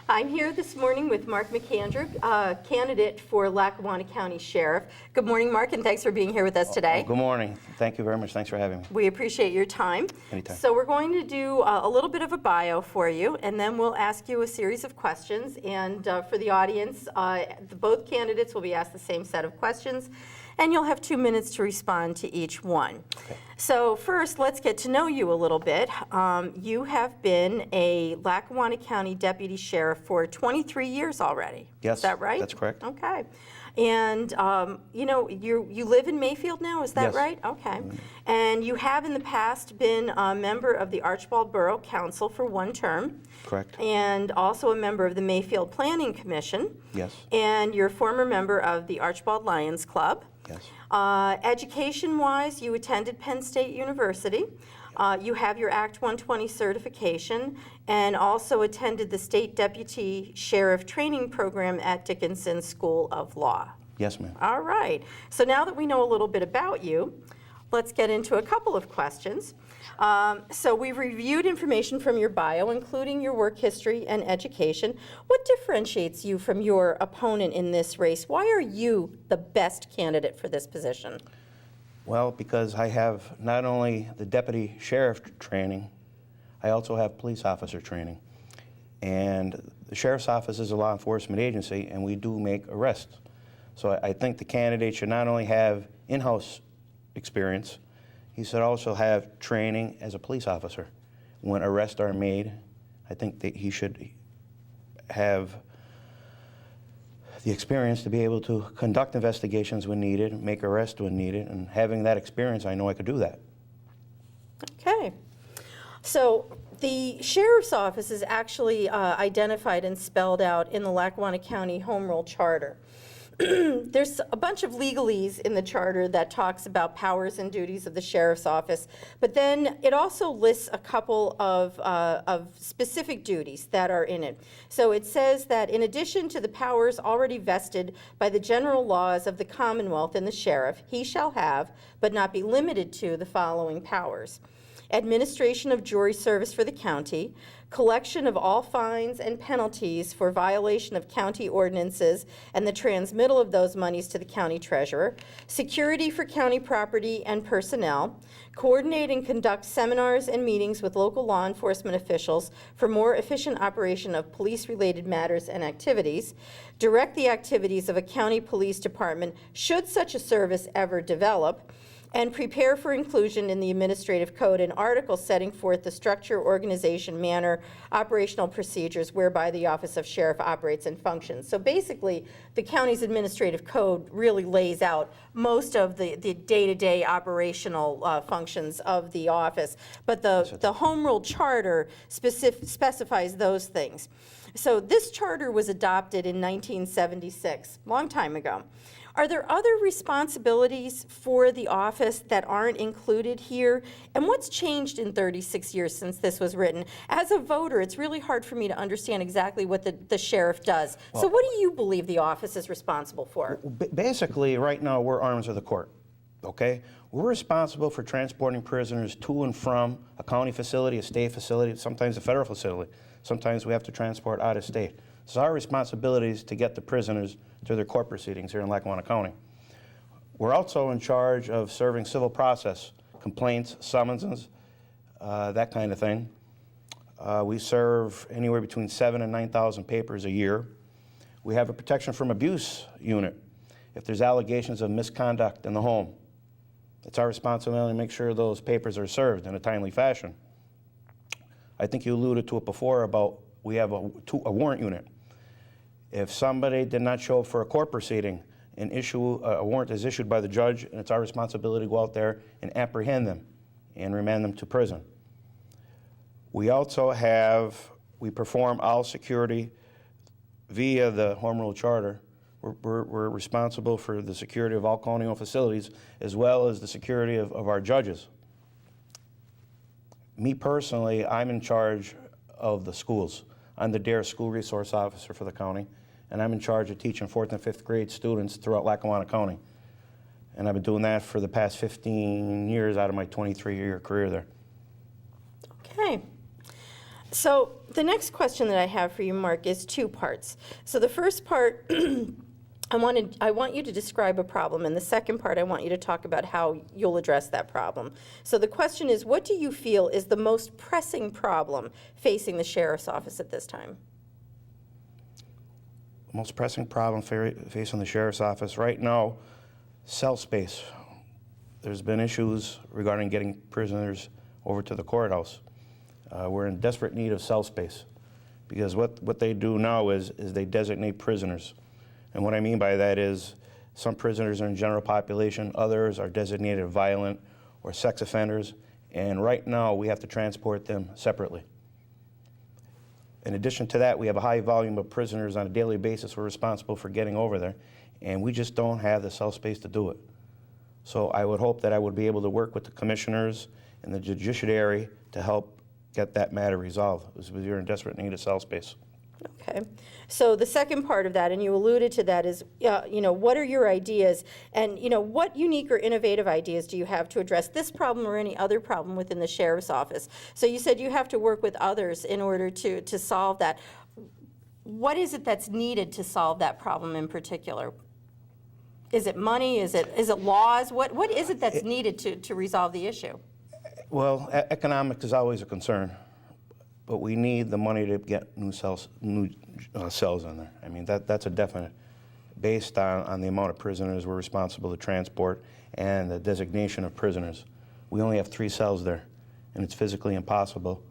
I'm here this morning with Mark McAndrew, candidate for Lackawanna County Sheriff. Good morning, Mark, and thanks for being here with us today. Good morning. Thank you very much. Thanks for having me. We appreciate your time. Anytime. So we're going to do a little bit of a bio for you, and then we'll ask you a series of questions. And for the audience, both candidates will be asked the same set of questions, and you'll have 2 minutes to respond to each one. Okay. So first, let's get to know you a little bit. You have been a Lackawanna County Deputy Sheriff for 23 years already. Yes. Is that right? That's correct. Okay. And, you know, you live in Mayfield now, is that Yes. right? Okay. And you have in the past been a member of the Archibald Borough Council for 1 term. Correct. And also a member of the Mayfield Planning Commission. Yes. And you're a former member of the Archibald Lions Club. Yes. Education-wise, you attended Penn State University. You have your Act 120 certification and also attended the State Deputy Sheriff Training Program at Dickinson School of Law. Yes, ma'am. All right. So now that we know a little bit about you, let's get into a couple of questions. So we've reviewed information from your bio, including your work history and education. What differentiates you from your opponent in this race? Why are you the best candidate for this position? Well, because I have not only the deputy sheriff training, I also have police officer training. And the sheriff's office is a law enforcement agency, and we do make arrests. So I think the candidate should not only have in-house experience, he should also have training as a police officer. When arrests are made, I think that he should have the experience to be able to conduct investigations when needed, make arrests when needed, and having that experience, I know I could do that. Okay. So the Sheriff's Office is actually identified and spelled out in the Lackawanna County Home Rule Charter. There's a bunch of legalese in the charter that talks about powers and duties of the Sheriff's Office, but then it also lists a couple of specific duties that are in it. So it says that in addition to the powers already vested by the general laws of the Commonwealth and the Sheriff, he shall have, but not be limited to, the following powers: administration of jury service for the county, collection of all fines and penalties for violation of county ordinances and the transmittal of those monies to the county treasurer, security for county property and personnel, coordinate and conduct seminars and meetings with local law enforcement officials for more efficient operation of police-related matters and activities, direct the activities of a county police department should such a service ever develop, and prepare for inclusion in the administrative code an article setting forth the structure, organization, manner, operational procedures whereby the Office of Sheriff operates and functions. So basically, the county's administrative code really lays out most of the day-to-day operational functions of the office. But the Home Rule Charter specifies those things. So this charter was adopted in 1976, long time ago. Are there other responsibilities for the office that aren't included here? And what's changed in 36 years since this was written? As a voter, it's really hard for me to understand exactly what the sheriff does. Well, so what do you believe the office is responsible for? Basically, right now, we're arms of the court, okay? We're responsible for transporting prisoners to and from a county facility, a state facility, sometimes a federal facility. Sometimes we have to transport out of state. So our responsibility is to get the prisoners to their court proceedings here in Lackawanna County. We're also in charge of serving civil process, complaints, summonses, that kind of thing. We serve anywhere between 7,000 and 9,000 papers a year. We have a protection from abuse unit. If there's allegations of misconduct in the home, it's our responsibility to make sure those papers are served in a timely fashion. I think you alluded to it before about we have a warrant unit. If somebody did not show up for a court proceeding, a warrant is issued by the judge, and it's our responsibility to go out there and apprehend them and remand them to prison. We also we perform all security via the Home Rule Charter. We're responsible for the security of all county-owned facilities, as well as the security of our judges. Me personally, I'm in charge of the schools. I'm the DARE School Resource Officer for the county, and I'm in charge of teaching 4th and 5th grade students throughout Lackawanna County. And I've been doing that for the past 15 years out of my 23-year career there. Okay. So the next question that I have for you, Mark, is two parts. So the first part, I want you to describe a problem, and the second part, I want you to talk about how you'll address that problem. So the question is, what do you feel is the most pressing problem facing the sheriff's office at this time? The most pressing problem facing the sheriff's office right now, cell space. There's been issues regarding getting prisoners over to the courthouse. We're in desperate need of cell space because what they do now is they designate prisoners. And what I mean by that is some prisoners are in general population, others are designated violent or sex offenders, and right now we have to transport them separately. In addition to that, we have a high volume of prisoners on a daily basis we're responsible for getting over there, and we just don't have the cell space to do it. So I would hope that I would be able to work with the commissioners and the judiciary to help get that matter resolved, because we're in desperate need of cell space. Okay. So the second part of that, and you alluded to that, is, what are your ideas? And, what unique or innovative ideas do you have to address this problem or any other problem within the sheriff's office? So you said you have to work with others in order to solve that. What is it that's needed to solve that problem in particular? Is it money? Is it laws? What is it that's needed to resolve the issue? Well, economics is always a concern, but we need the money to get new cells in there. I mean, that's a definite, based on the amount of prisoners we're responsible to transport and the designation of prisoners. We only have 3 cells there, and it's physically impossible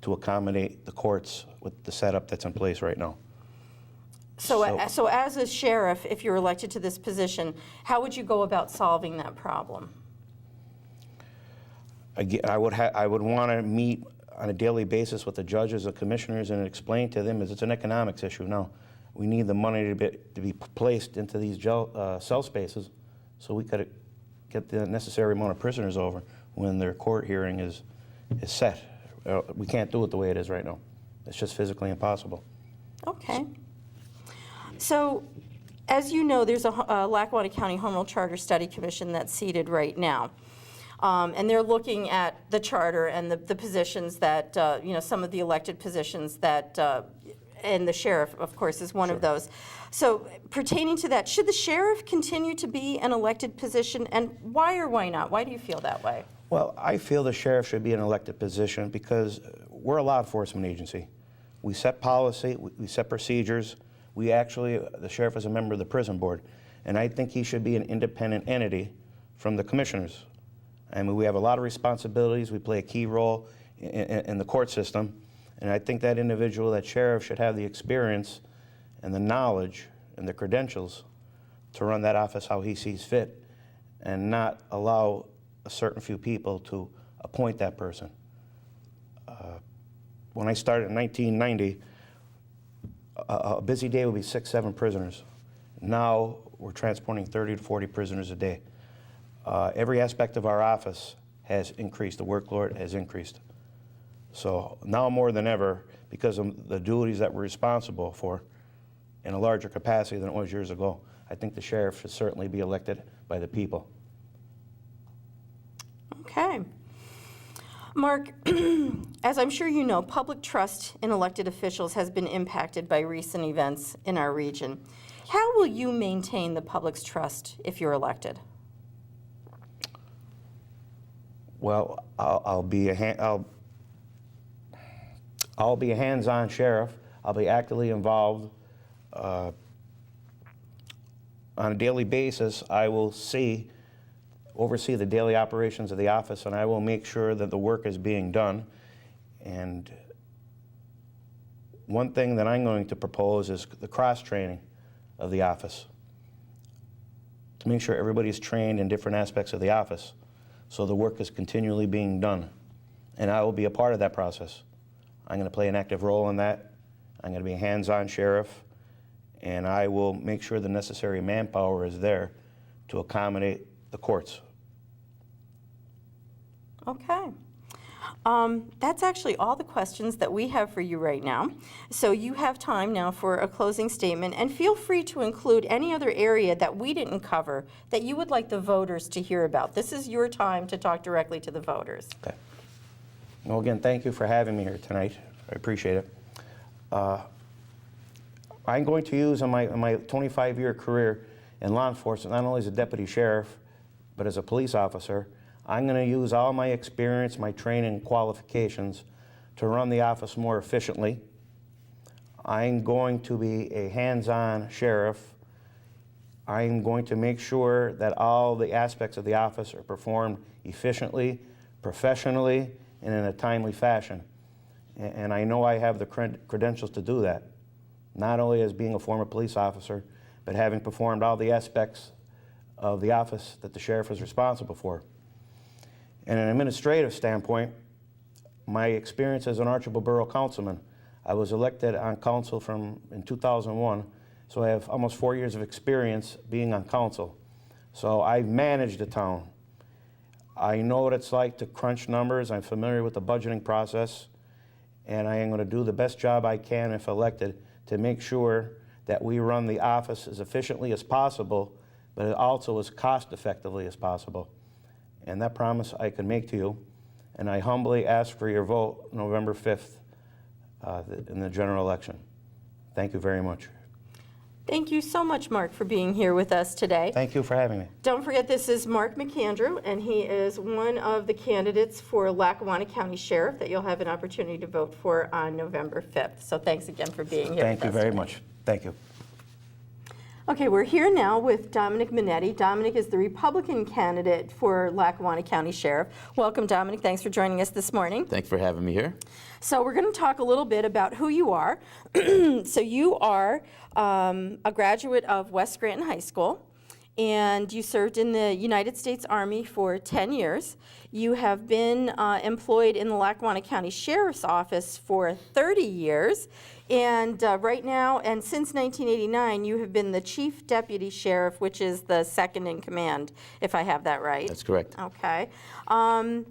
to accommodate the courts with the setup that's in place right now. So as a sheriff, if you're elected to this position, how would you go about solving that problem? Again, I would want to meet on a daily basis with the judges and commissioners and explain to them that it's an economics issue. No, we need the money to be placed into these cell spaces so we could get the necessary amount of prisoners over when their court hearing is set. We can't do it the way it is right now. It's just physically impossible. Okay. So, as you know, there's a Lackawanna County Home Rule Charter Study Commission that's seated right now. And they're looking at the charter and the positions that, some of the elected positions that, and the sheriff, of course, is one of those. So pertaining to that, should the sheriff continue to be an elected position, and why or why not? Why do you feel that way? Well, I feel the sheriff should be an elected position because we're a law enforcement agency. We set policy, we set procedures. The sheriff is a member of the prison board, and I think he should be an independent entity from the commissioners. I mean, we have a lot of responsibilities. We play a key role in the court system, and I think that individual, that sheriff, should have the experience and the knowledge and the credentials to run that office how he sees fit and not allow a certain few people to appoint that person. When I started in 1990, a busy day would be 6, 7 prisoners. Now we're transporting 30 to 40 prisoners a day. Every aspect of our office has increased. The workload has increased. So now more than ever, because of the duties that we're responsible for in a larger capacity than it was years ago, I think the sheriff should certainly be elected by the people. Okay. Mark, as I'm sure you know, public trust in elected officials has been impacted by recent events in our region. How will you maintain the public's trust if you're elected? Well, I'll be a hands-on sheriff. I'll be actively involved on a daily basis. I will oversee the daily operations of the office, and I will make sure that the work is being done. And one thing that I'm going to propose is the cross-training of the office, to make sure everybody's trained in different aspects of the office, so the work is continually being done. And I will be a part of that process. I'm going to play an active role in that. I'm going to be a hands-on sheriff, and I will make sure the necessary manpower is there to accommodate the courts. Okay. That's actually all the questions that we have for you right now. So you have time now for a closing statement, and feel free to include any other area that we didn't cover that you would like the voters to hear about. This is your time to talk directly to the voters. Okay. Well, again, thank you for having me here tonight. I appreciate it. I'm going to use in my 25-year career in law enforcement, not only as a deputy sheriff, but as a police officer, I'm going to use all my experience, my training, qualifications to run the office more efficiently. I'm going to be a hands-on sheriff. I'm going to make sure that all the aspects of the office are performed efficiently, professionally, and in a timely fashion. And I know I have the credentials to do that, not only as being a former police officer, but having performed all the aspects of the office that the sheriff is responsible for. In an administrative standpoint, my experience as an Archibald Borough Councilman, I was elected on council in 2001, so I have almost 4 years of experience being on council. So I've managed the town. I know what it's like to crunch numbers. I'm familiar with the budgeting process, and I am going to do the best job I can if elected to make sure that we run the office as efficiently as possible, but also as cost-effectively as possible. And that promise I can make to you, and I humbly ask for your vote November 5th in the general election. Thank you very much. Thank you so much, Mark, for being here with us today. Thank you for having me. Don't forget, this is Mark McAndrew, and he is one of the candidates for Lackawanna County Sheriff that you'll have an opportunity to vote for on November 5th. So thanks again for being here. Thank you very much. Thank you. Okay, we're here now with Dominic Minetti. Dominic is the Republican candidate for Lackawanna County Sheriff. Welcome, Dominic. Thanks for joining us this morning. Thanks for having me here. So we're going to talk a little bit about who you are. So you are a graduate of West Scranton High School, and you served in the United States Army for 10 years. You have been employed in the Lackawanna County Sheriff's Office for 30 years. And right now, and since 1989, you have been the Chief Deputy Sheriff, which is the second in command, if I have that right. That's correct. Okay.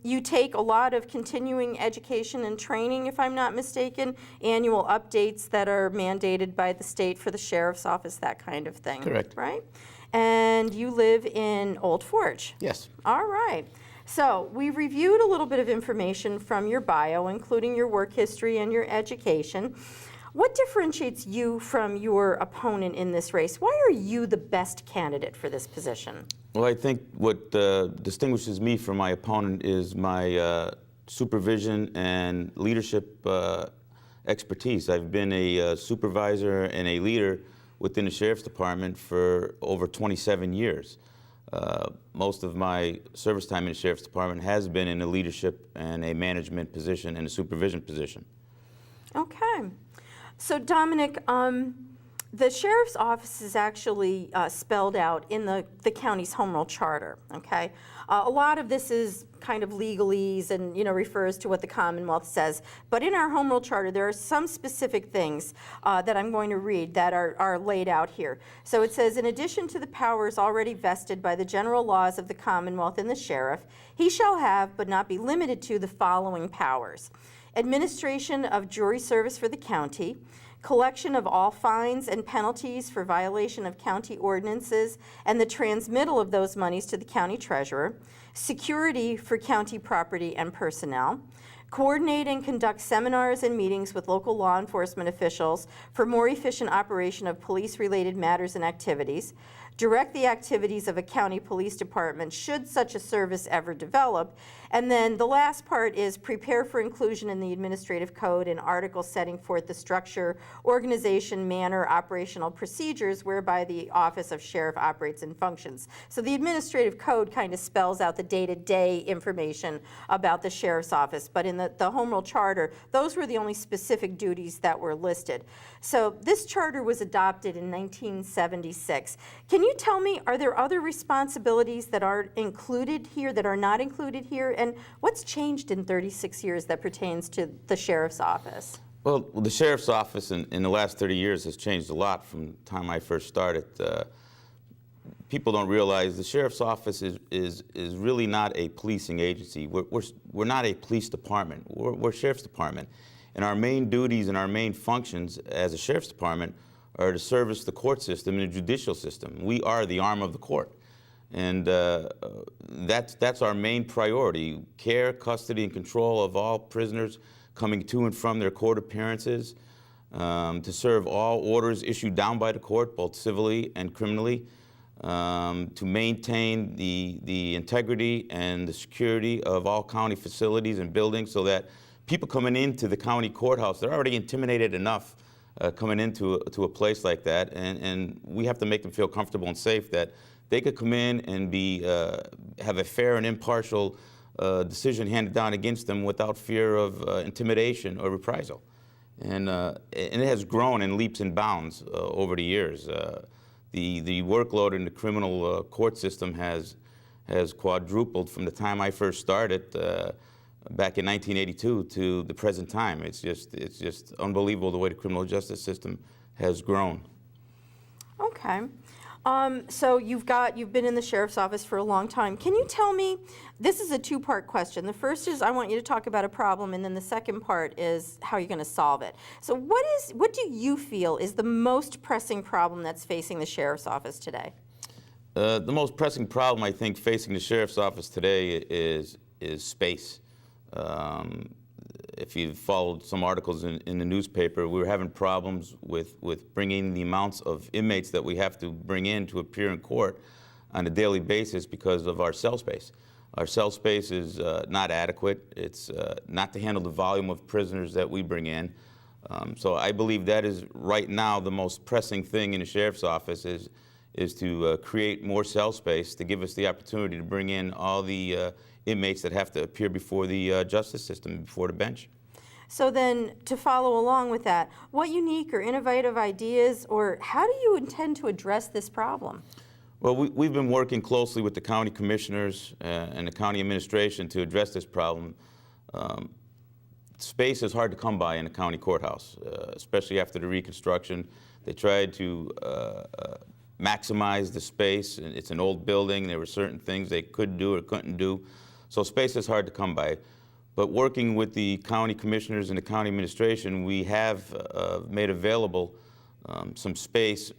You take a lot of continuing education and training, if I'm not mistaken, annual updates that are mandated by the state for the Sheriff's Office, that kind of thing. Correct. Right? And you live in Old Forge. Yes. All right. So we reviewed a little bit of information from your bio, including your work history and your education. What differentiates you from your opponent in this race? Why are you the best candidate for this position? Well, I think what distinguishes me from my opponent is my supervision and leadership expertise. I've been a supervisor and a leader within the Sheriff's Department for over 27 years. Most of my service time in the Sheriff's Department has been in a leadership and a management position and a supervision position. Okay. So Dominic, the Sheriff's Office is actually spelled out in the county's home rule charter, okay? A lot of this is kind of legalese and, refers to what the Commonwealth says. But in our home rule charter, there are some specific things that I'm going to read that are laid out here. So it says, in addition to the powers already vested by the general laws of the Commonwealth in the sheriff, he shall have, but not be limited to, the following powers: administration of jury service for the county, collection of all fines and penalties for violation of county ordinances and the transmittal of those monies to the county treasurer, security for county property and personnel, coordinate and conduct seminars and meetings with local law enforcement officials for more efficient operation of police-related matters and activities, direct the activities of a county police department should such a service ever develop. And then the last part is prepare for inclusion in the administrative code an article setting forth the structure, organization, manner, operational procedures whereby the office of sheriff operates and functions. So the administrative code kind of spells out the day-to-day information about the sheriff's office, but in the home rule charter, those were the only specific duties that were listed. So this charter was adopted in 1976. Can you tell me, are there other responsibilities that are included here, that are not included here? And what's changed in 36 years that pertains to the sheriff's office? Well, the sheriff's office in the last 30 years has changed a lot from the time I first started. People don't realize the sheriff's office is really not a policing agency. We're not a police department. We're a sheriff's department. And our main duties and our main functions as a sheriff's department are to service the court system and the judicial system. We are the arm of the court. And that's our main priority: care, custody, and control of all prisoners coming to and from their court appearances, to serve all orders issued down by the court, both civilly and criminally, to maintain the integrity and the security of all county facilities and buildings, so that people coming into the county courthouse, they're already intimidated enough coming into a place like that, and we have to make them feel comfortable and safe that they could come in and have a fair and impartial decision handed down against them without fear of intimidation or reprisal. And it has grown in leaps and bounds over the years. The workload in the criminal court system has quadrupled from the time I first started back in 1982 to the present time. It's just unbelievable the way the criminal justice system has grown. Okay. So you've been in the sheriff's office for a long time. Can you tell me, this is a two-part question. The first is I want you to talk about a problem, and then the second part is how you're going to solve it. So what do you feel is the most pressing problem that's facing the sheriff's office today? The most pressing problem, I think, facing the sheriff's office today is space. If you've followed some articles in the newspaper, we were having problems with bringing the amounts of inmates that we have to bring in to appear in court on a daily basis because of our cell space. Our cell space is not adequate. It's not to handle the volume of prisoners that we bring in. So I believe that is right now the most pressing thing in the sheriff's office is to create more cell space to give us the opportunity to bring in all the inmates that have to appear before the justice system, before the bench. So then, to follow along with that, what unique or innovative ideas, or how do you intend to address this problem? Well, we've been working closely with the county commissioners and the county administration to address this problem. Space is hard to come by in a county courthouse, especially after the reconstruction. They tried to maximize the space. It's an old building. There were certain things they could do or couldn't do. So space is hard to come by. But working with the county commissioners and the county administration, we have made available some space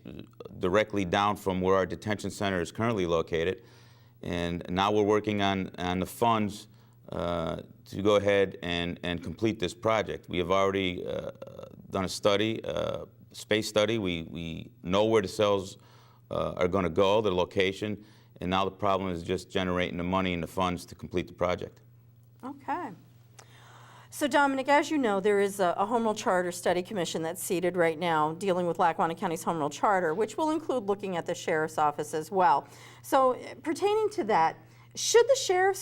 directly down from where our detention center is currently located. And now we're working on the funds to go ahead and complete this project. We have already done a study, space study. We know where the cells are going to go, the location, and now the problem is just generating the money and the funds to complete the project. Okay. So Dominic, as you know, there is a Home Rule Charter Study Commission that's seated right now dealing with Lackawanna County's Home Rule Charter, which will include looking at the Sheriff's Office as well. So pertaining to that, should the Sheriff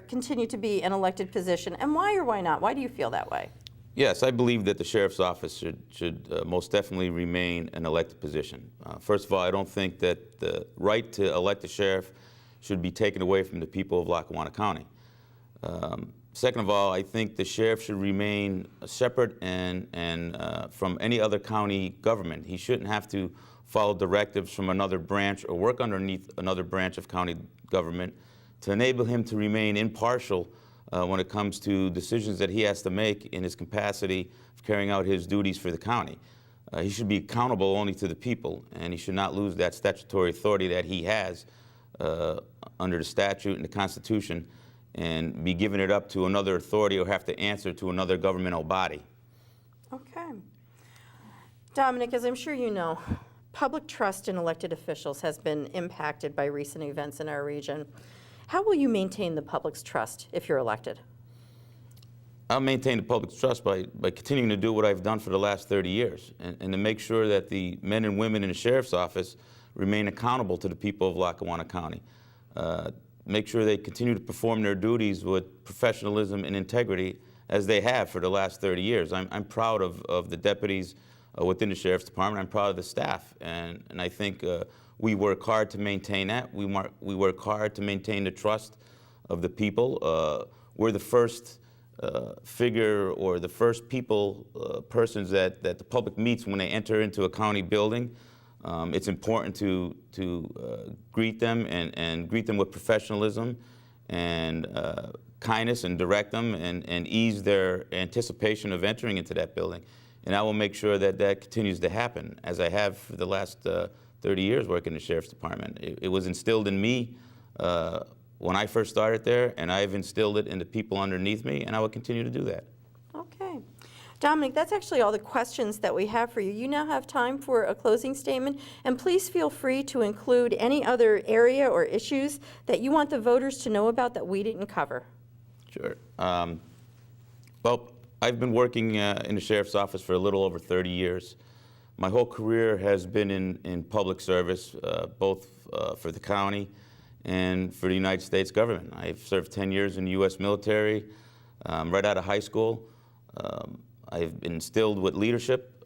continue to be an elected position, and why or why not? Why do you feel that way? Yes, I believe that the Sheriff's Office should most definitely remain an elected position. First of all, I don't think that the right to elect a sheriff should be taken away from the people of Lackawanna County. Second of all, I think the sheriff should remain separate and from any other county government. He shouldn't have to follow directives from another branch or work underneath another branch of county government to enable him to remain impartial when it comes to decisions that he has to make in his capacity of carrying out his duties for the county. He should be accountable only to the people, and he should not lose that statutory authority that he has under the statute and the Constitution and be giving it up to another authority or have to answer to another governmental body. Okay. Dominic, as I'm sure you know, public trust in elected officials has been impacted by recent events in our region. How will you maintain the public's trust if you're elected? I'll maintain the public's trust by continuing to do what I've done for the last 30 years and to make sure that the men and women in the sheriff's office remain accountable to the people of Lackawanna County. Make sure they continue to perform their duties with professionalism and integrity as they have for the last 30 years. I'm proud of the deputies within the Sheriff's Department. I'm proud of the staff, and I think we work hard to maintain that. We work hard to maintain the trust of the people. We're the first figure or the first persons that the public meets when they enter into a county building. It's important to greet them and greet them with professionalism and kindness and direct them and ease their anticipation of entering into that building. And I will make sure that that continues to happen, as I have for the last 30 years working in the Sheriff's Department. It was instilled in me when I first started there, and I've instilled it in the people underneath me, and I will continue to do that. Okay. Dominic, that's actually all the questions that we have for you. You now have time for a closing statement, and please feel free to include any other area or issues that you want the voters to know about that we didn't cover. Sure. Well, I've been working in the Sheriff's Office for a little over 30 years. My whole career has been in public service, both for the county and for the United States government. I've served 10 years in the U.S. military, right out of high school. I've been instilled with leadership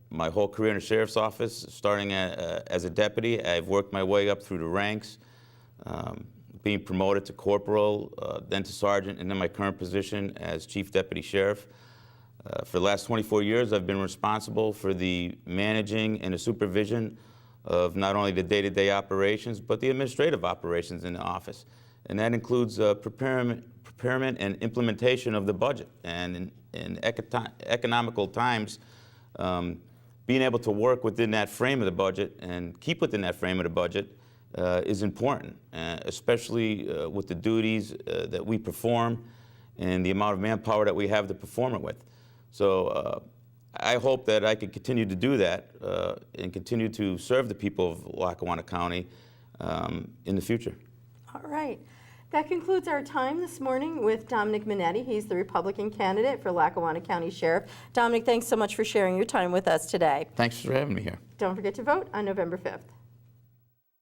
my whole career in the Sheriff's Office, starting as a deputy. I've worked my way up through the ranks, being promoted to corporal, then to sergeant, and then my current position as Chief Deputy Sheriff. For the last 24 years, I've been responsible for the managing and the supervision of not only the day-to-day operations, but the administrative operations in the office. And that includes preparement and implementation of the budget. And in economical times, being able to work within that frame of the budget and keep within that frame of the budget is important, especially with the duties that we perform and the amount of manpower that we have to perform it with. So I hope that I can continue to do that and continue to serve the people of Lackawanna County in the future. All right. That concludes our time this morning with Dominic Minetti. He's the Republican candidate for Lackawanna County Sheriff. Dominic, thanks so much for sharing your time with us today. Thanks for having me here. Don't forget to vote on November 5th.